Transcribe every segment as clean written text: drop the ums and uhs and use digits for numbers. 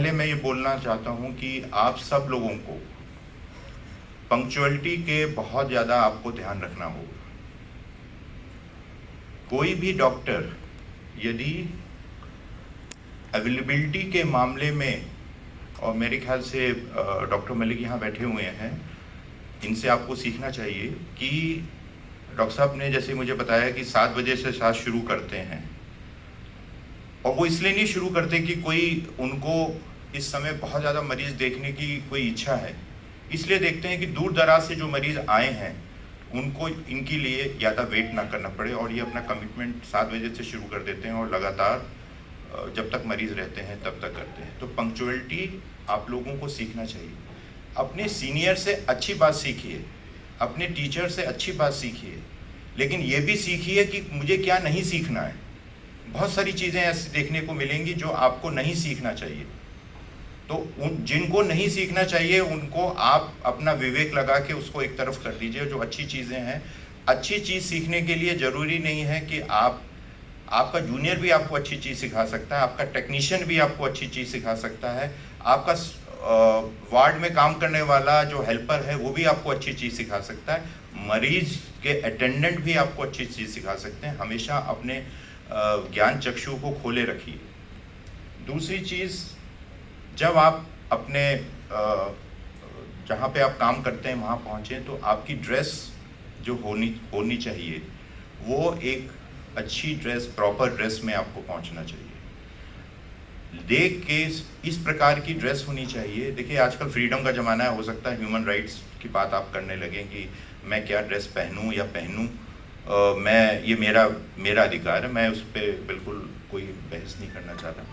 पहले मैं ये बोलना चाहता हूँ कि आप सब लोगों को पंक्चुअलिटी के बहुत ज़्यादा आपको ध्यान रखना होगा। कोई भी डॉक्टर यदि अवेलेबिलिटी के मामले में, और मेरे ख्याल से डॉक्टर मलिक यहाँ बैठे हुए हैं, इनसे आपको सीखना चाहिए कि डॉक्टर साहब ने जैसे मुझे बताया कि 7 बजे से साथ शुरू करते हैं, और वो इसलिए नहीं शुरू करते कि कोई उनको इस समय बहुत ज़्यादा मरीज देखने की कोई इच्छा है, इसलिए देखते हैं कि दूर दराज से जो मरीज आए हैं उनको इनके लिए ज़्यादा वेट ना करना पड़े, और ये अपना कमिटमेंट 7 बजे से शुरू कर देते हैं और लगातार जब तक मरीज रहते हैं तब तक करते हैं। तो पंक्चुअलिटी आप लोगों को सीखना चाहिए। अपने सीनियर से अच्छी बात सीखिए, अपने टीचर से अच्छी बात सीखिए, लेकिन ये भी सीखिए कि मुझे क्या नहीं सीखना है। बहुत सारी चीज़ें ऐसी देखने को मिलेंगी जो आपको नहीं सीखना चाहिए, तो उन जिनको नहीं सीखना चाहिए उनको आप अपना विवेक लगा के उसको एक तरफ कर दीजिए। जो अच्छी चीज़ें हैं, अच्छी चीज़ सीखने के लिए ज़रूरी नहीं है कि आपका जूनियर भी आपको अच्छी चीज़ सिखा सकता है, आपका टेक्नीशियन भी आपको अच्छी चीज़ सिखा सकता है, आपका वार्ड में काम करने वाला जो हेल्पर है वो भी आपको अच्छी चीज़ सिखा सकता है, मरीज के अटेंडेंट भी आपको अच्छी चीज़ सिखा सकते हैं। हमेशा अपने ज्ञान चक्षु को खोले रखिए। दूसरी चीज़, जब आप अपने जहाँ पे आप काम करते हैं वहाँ पहुँचें तो आपकी ड्रेस जो होनी चाहिए वो एक अच्छी ड्रेस, प्रॉपर ड्रेस में आपको पहुँचना चाहिए। देख के इस प्रकार की ड्रेस होनी चाहिए। देखिए आजकल फ्रीडम का ज़माना है, हो सकता है ह्यूमन राइट्स की बात आप करने लगें कि मैं क्या ड्रेस पहनूं या पहनूं, ये मेरा अधिकार है, मैं उस पर बिल्कुल कोई बहस नहीं करना चाहता।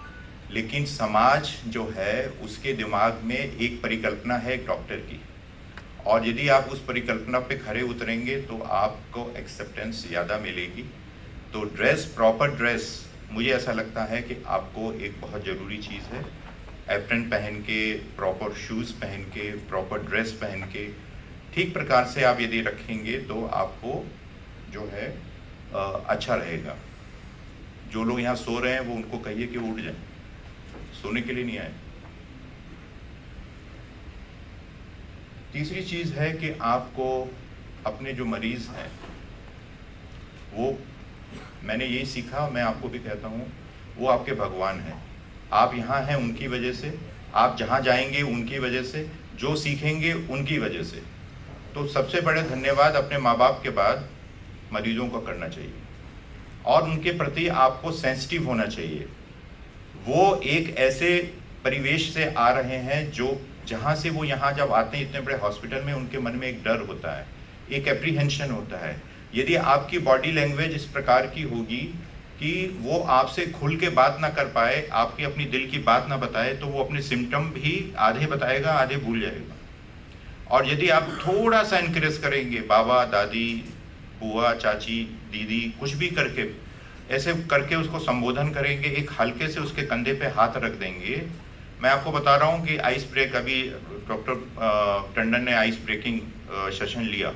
लेकिन समाज जो है उसके दिमाग में एक परिकल्पना है एक डॉक्टर की, और यदि आप उस परिकल्पना पे खरे उतरेंगे तो आपको एक्सेप्टेंस ज़्यादा मिलेगी। तो ड्रेस, प्रॉपर ड्रेस, मुझे ऐसा लगता है कि आपको एक बहुत ज़रूरी चीज़ है। एप्रन पहन के, प्रॉपर शूज़ पहन के, प्रॉपर ड्रेस पहन के ठीक प्रकार से आप यदि रखेंगे तो आपको जो है अच्छा रहेगा। जो लोग यहाँ सो रहे हैं वो उनको कहिए कि उठ जाएं, सोने के लिए नहीं आए। तीसरी चीज़ है कि आपको अपने जो मरीज़ हैं वो, मैंने यही सीखा, मैं आपको भी कहता हूँ, वो आपके भगवान हैं। आप यहाँ हैं उनकी वजह से, आप जहाँ जाएंगे उनकी वजह से, जो सीखेंगे उनकी वजह से। तो सबसे बड़े धन्यवाद अपने माँ बाप के बाद मरीजों को करना चाहिए, और उनके प्रति आपको सेंसिटिव होना चाहिए। वो एक ऐसे परिवेश से आ रहे हैं जो जहाँ से वो यहाँ जब आते हैं इतने बड़े हॉस्पिटल में, उनके मन में एक डर होता है, एक एप्रीहेंशन होता है। यदि आपकी बॉडी लैंग्वेज इस प्रकार की होगी कि वो आपसे खुल के बात ना कर पाए, आपकी अपनी दिल की बात ना बताए, तो वो अपने सिम्टम भी आधे बताएगा, आधे भूल जाएगा। और यदि आप थोड़ा सा इनकरेज करेंगे, बाबा, दादी, बुआ, चाची, दीदी, कुछ भी करके, ऐसे करके उसको संबोधन करेंगे, एक हल्के से उसके कंधे पे हाथ रख देंगे। मैं आपको बता रहा हूँ कि आइस ब्रेक, अभी डॉक्टर टंडन ने आइस ब्रेकिंग सेशन लिया,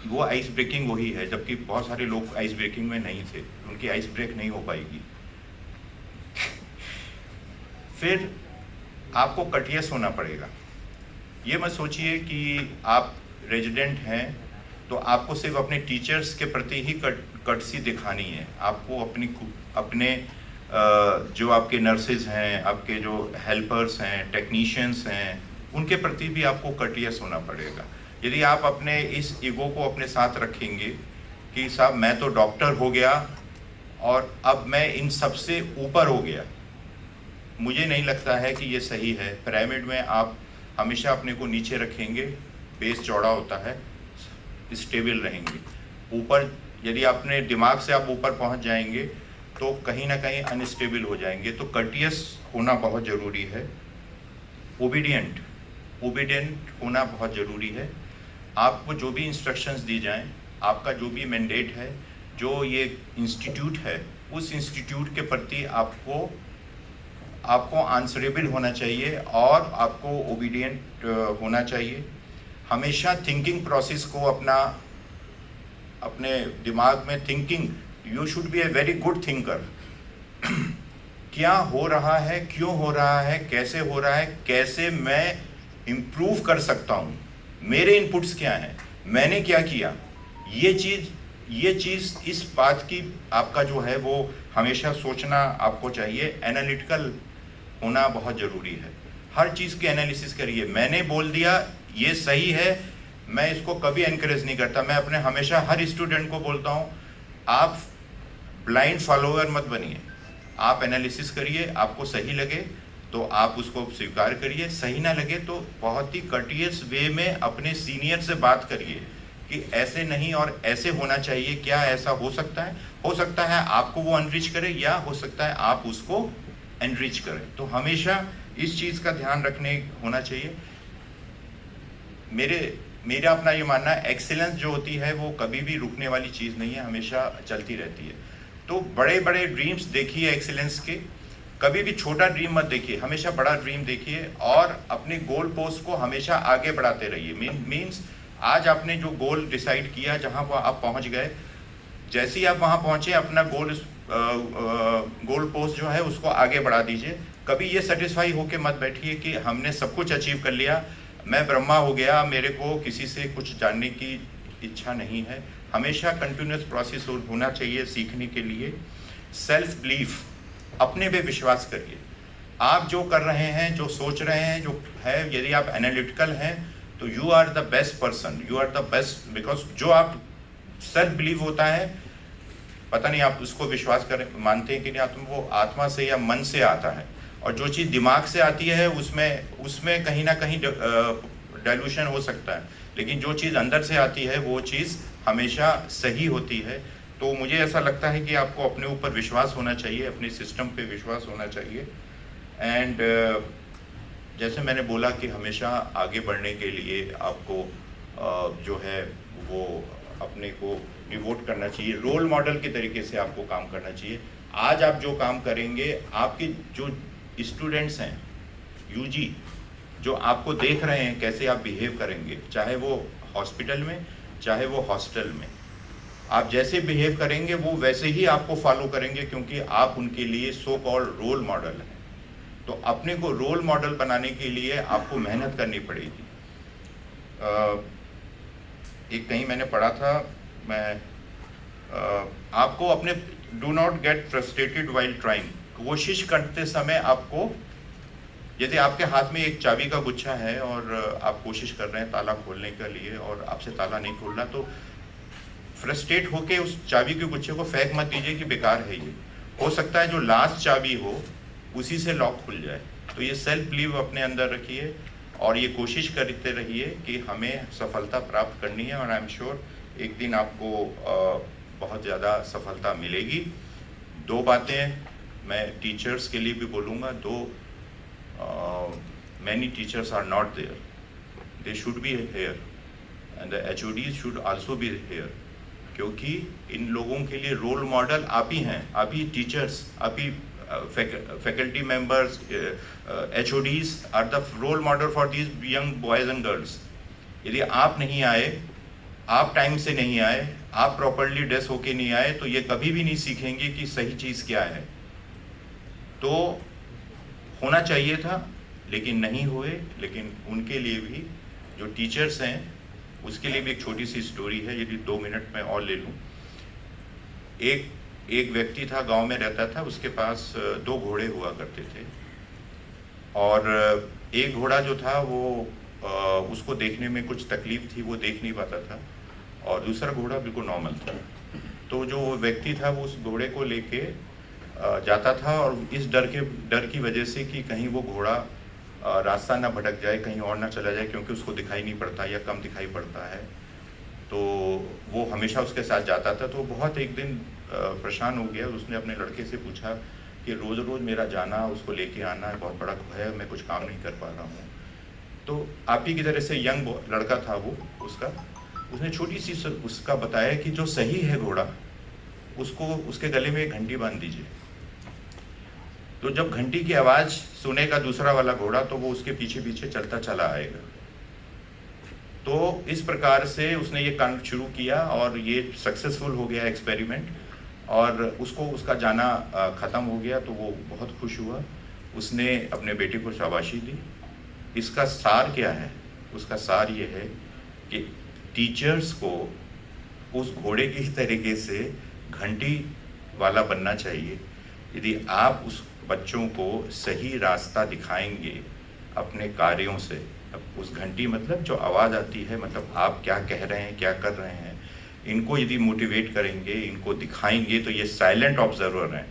वो आइस ब्रेकिंग वही है, जबकि बहुत सारे लोग आइस ब्रेकिंग में नहीं थे, उनकी आइस ब्रेक नहीं हो पाएगी। फिर आपको कटियस होना पड़ेगा। ये मत सोचिए कि आप रेजिडेंट हैं तो आपको सिर्फ अपने टीचर्स के प्रति ही कटसी दिखानी है। आपको अपने जो आपके नर्सेज हैं, आपके जो हेल्पर्स हैं, टेक्नीशियंस हैं, उनके प्रति भी आपको कटियस होना पड़ेगा। यदि आप अपने इस ईगो को अपने साथ रखेंगे कि साहब मैं तो डॉक्टर हो गया और अब मैं इन सबसे ऊपर हो गया, मुझे नहीं लगता है कि ये सही है। पिरामिड में आप हमेशा अपने को नीचे रखेंगे, बेस चौड़ा होता है, स्टेबल रहेंगे। ऊपर यदि अपने दिमाग से आप ऊपर पहुंच जाएंगे तो कहीं ना कहीं अनस्टेबल हो जाएंगे। तो कर्टियस होना बहुत ज़रूरी है, ओबीडियंट होना बहुत ज़रूरी है। आपको जो भी इंस्ट्रक्शंस दी जाएं, आपका जो भी मैंडेट है, जो ये इंस्टीट्यूट है, उस इंस्टीट्यूट के प्रति आपको आंसरेबल होना चाहिए और आपको ओबीडियंट होना चाहिए। हमेशा थिंकिंग प्रोसेस को अपने दिमाग में thinking, you should be a very good thinker क्या हो रहा है, क्यों हो रहा है, कैसे हो रहा है, कैसे मैं इम्प्रूव कर सकता हूँ, मेरे इनपुट्स क्या हैं, मैंने क्या किया। ये चीज़ इस बात की आपका जो है वो हमेशा सोचना आपको चाहिए। एनालिटिकल होना बहुत ज़रूरी है। हर चीज़ की एनालिसिस करिए। मैंने बोल दिया ये सही है, मैं इसको कभी एनकरेज नहीं करता। मैं अपने हमेशा हर स्टूडेंट को बोलता हूँ, आप ब्लाइंड फॉलोअर मत बनिए। आप एनालिसिस करिए, आपको सही लगे तो आप उसको स्वीकार करिए, सही ना लगे तो बहुत ही कर्टियस वे में अपने सीनियर से बात करिए कि ऐसे नहीं और ऐसे होना चाहिए, क्या ऐसा हो सकता है। हो सकता है आपको वो अनरिच करे, या हो सकता है आप उसको एनरिच करें। तो हमेशा इस चीज़ का ध्यान रखने होना चाहिए। मेरा अपना ये मानना है, एक्सीलेंस जो होती है वो कभी भी रुकने वाली चीज़ नहीं है, हमेशा चलती रहती है। तो बड़े बड़े ड्रीम्स देखिए एक्सीलेंस के, कभी भी छोटा ड्रीम मत देखिए, हमेशा बड़ा ड्रीम देखिए और अपने गोल पोस्ट को हमेशा आगे बढ़ाते रहिए। मीन्स आज आपने जो गोल डिसाइड किया, जहाँ आप पहुँच गए, जैसे ही आप वहाँ पहुँचे अपना गोल पोस्ट जो है उसको आगे बढ़ा दीजिए। कभी ये सेटिस्फाई होके मत बैठिए कि हमने सब कुछ अचीव कर लिया, मैं ब्रह्मा हो गया, मेरे को किसी से कुछ जानने की इच्छा नहीं है। हमेशा कंटिन्यूस प्रोसेस होना चाहिए सीखने के लिए। सेल्फ बिलीफ, अपने पे विश्वास करिए। आप जो कर रहे हैं, जो सोच रहे हैं, जो है, यदि आप एनालिटिकल हैं तो you are the best person, you are the best. Because जो आप सेल्फ बिलीव होता है, पता नहीं आप उसको विश्वास करें, मानते हैं कि नहीं, आप वो आत्मा से या मन से आता है। और जो चीज़ दिमाग से आती है उसमें कहीं ना कहीं डाइल्यूशन हो सकता है, लेकिन जो चीज़ अंदर से आती है वो चीज़ हमेशा सही होती है। तो मुझे ऐसा लगता है कि आपको अपने ऊपर विश्वास होना चाहिए, अपने सिस्टम पे विश्वास होना चाहिए। एंड जैसे मैंने बोला कि हमेशा आगे बढ़ने के लिए आपको जो है वो अपने को डिवोट करना चाहिए, रोल मॉडल के तरीके से आपको काम करना चाहिए। आज आप जो काम करेंगे, आपके जो स्टूडेंट्स हैं यूजी, जो आपको देख रहे हैं कैसे आप बिहेव करेंगे, चाहे वो हॉस्पिटल में चाहे वो हॉस्टल में, आप जैसे बिहेव करेंगे वो वैसे ही आपको फॉलो करेंगे, क्योंकि आप उनके लिए सो कॉल्ड रोल मॉडल हैं। तो अपने को रोल मॉडल बनाने के लिए आपको मेहनत करनी पड़ेगी। एक कहीं मैंने पढ़ा था, आपको अपने do not get frustrated while trying. कोशिश करते समय आपको, यदि आपके हाथ में एक चाबी का गुच्छा है और आप कोशिश कर रहे हैं ताला खोलने के लिए और आपसे ताला नहीं खुल रहा, तो फ्रस्ट्रेट होके उस चाबी के गुच्छे को फेंक मत दीजिए कि बेकार है ये। हो सकता है जो लास्ट चाबी हो उसी से लॉक खुल जाए। तो ये सेल्फ बिलीव अपने अंदर रखिए और ये कोशिश करते रहिए कि हमें सफलता प्राप्त करनी है, और आई एम श्योर एक दिन आपको बहुत ज़्यादा सफलता मिलेगी। दो बातें मैं टीचर्स के लिए भी बोलूँगा। Many teachers are not there, they should be here and the HODs should also be here, क्योंकि इन लोगों के लिए रोल मॉडल आप ही हैं, आप ही टीचर्स, आप ही faculty members, HODs are the role model for these young boys and girls. यदि आप नहीं आए, आप टाइम से नहीं आए, आप प्रॉपरली ड्रेस होके नहीं आए, तो ये कभी भी नहीं सीखेंगे कि सही चीज़ क्या है। तो होना चाहिए था लेकिन नहीं हुए। लेकिन उनके लिए भी जो टीचर्स हैं उसके लिए भी एक छोटी सी स्टोरी है, यदि 2 मिनट में और ले लूँ। एक व्यक्ति था, गांव में रहता था, उसके पास 2 घोड़े हुआ करते थे, और एक घोड़ा जो था वो उसको देखने में कुछ तकलीफ थी, वो देख नहीं पाता था, और दूसरा घोड़ा बिल्कुल नॉर्मल था। तो जो व्यक्ति था वो उस घोड़े को लेके जाता था, और इस डर की वजह से कि कहीं वो घोड़ा रास्ता ना भटक जाए, कहीं और ना चला जाए, क्योंकि उसको दिखाई नहीं पड़ता या कम दिखाई पड़ता है, तो वो हमेशा उसके साथ जाता था। तो बहुत एक दिन परेशान हो गया, उसने अपने लड़के से पूछा कि रोज़ रोज़ मेरा जाना, उसको लेके आना बहुत बड़ा है, मैं कुछ काम नहीं कर पा रहा हूँ। तो आप ही की तरह से यंग लड़का था वो, उसने छोटी सी उसका बताया कि जो सही है घोड़ा, उसको उसके गले में एक घंटी बांध दीजिए, तो जब घंटी की आवाज़ सुनेगा दूसरा वाला घोड़ा, तो वो उसके पीछे पीछे चलता चला आएगा। तो इस प्रकार से उसने ये काम शुरू किया और ये सक्सेसफुल हो गया एक्सपेरिमेंट। और उसको उसका जाना ख़त्म हो गया तो वो बहुत खुश हुआ। उसने अपने बेटे को शाबाशी दी। इसका सार क्या है? उसका सार ये है कि टीचर्स को उस घोड़े की तरीके से घंटी वाला बनना चाहिए। यदि आप उस बच्चों को सही रास्ता दिखाएंगे अपने कार्यों से, अब उस घंटी मतलब जो आवाज़ आती है, मतलब आप क्या कह रहे हैं, क्या कर रहे हैं, इनको यदि मोटिवेट करेंगे, इनको दिखाएंगे, तो ये साइलेंट ऑब्जर्वर हैं।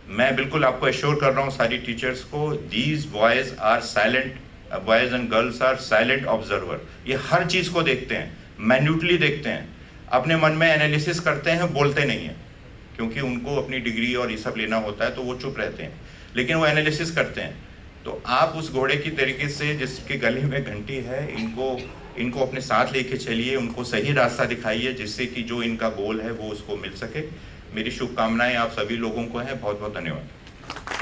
मैं बिल्कुल आपको एश्योर कर रहा हूँ सारी टीचर्स को, these boys are silent, boys and girls are silent observer. ये हर चीज़ को देखते हैं, मैन्यूटली देखते हैं, अपने मन में एनालिसिस करते हैं, बोलते नहीं हैं, क्योंकि उनको अपनी डिग्री और ये सब लेना होता है तो वो चुप रहते हैं, लेकिन वो एनालिसिस करते हैं। तो आप उस घोड़े की तरीके से जिसके गले में घंटी है, इनको अपने साथ लेके चलिए, उनको सही रास्ता दिखाइए, जिससे कि जो इनका गोल है वो उसको मिल सके। मेरी शुभकामनाएं आप सभी लोगों को हैं। बहुत बहुत धन्यवाद।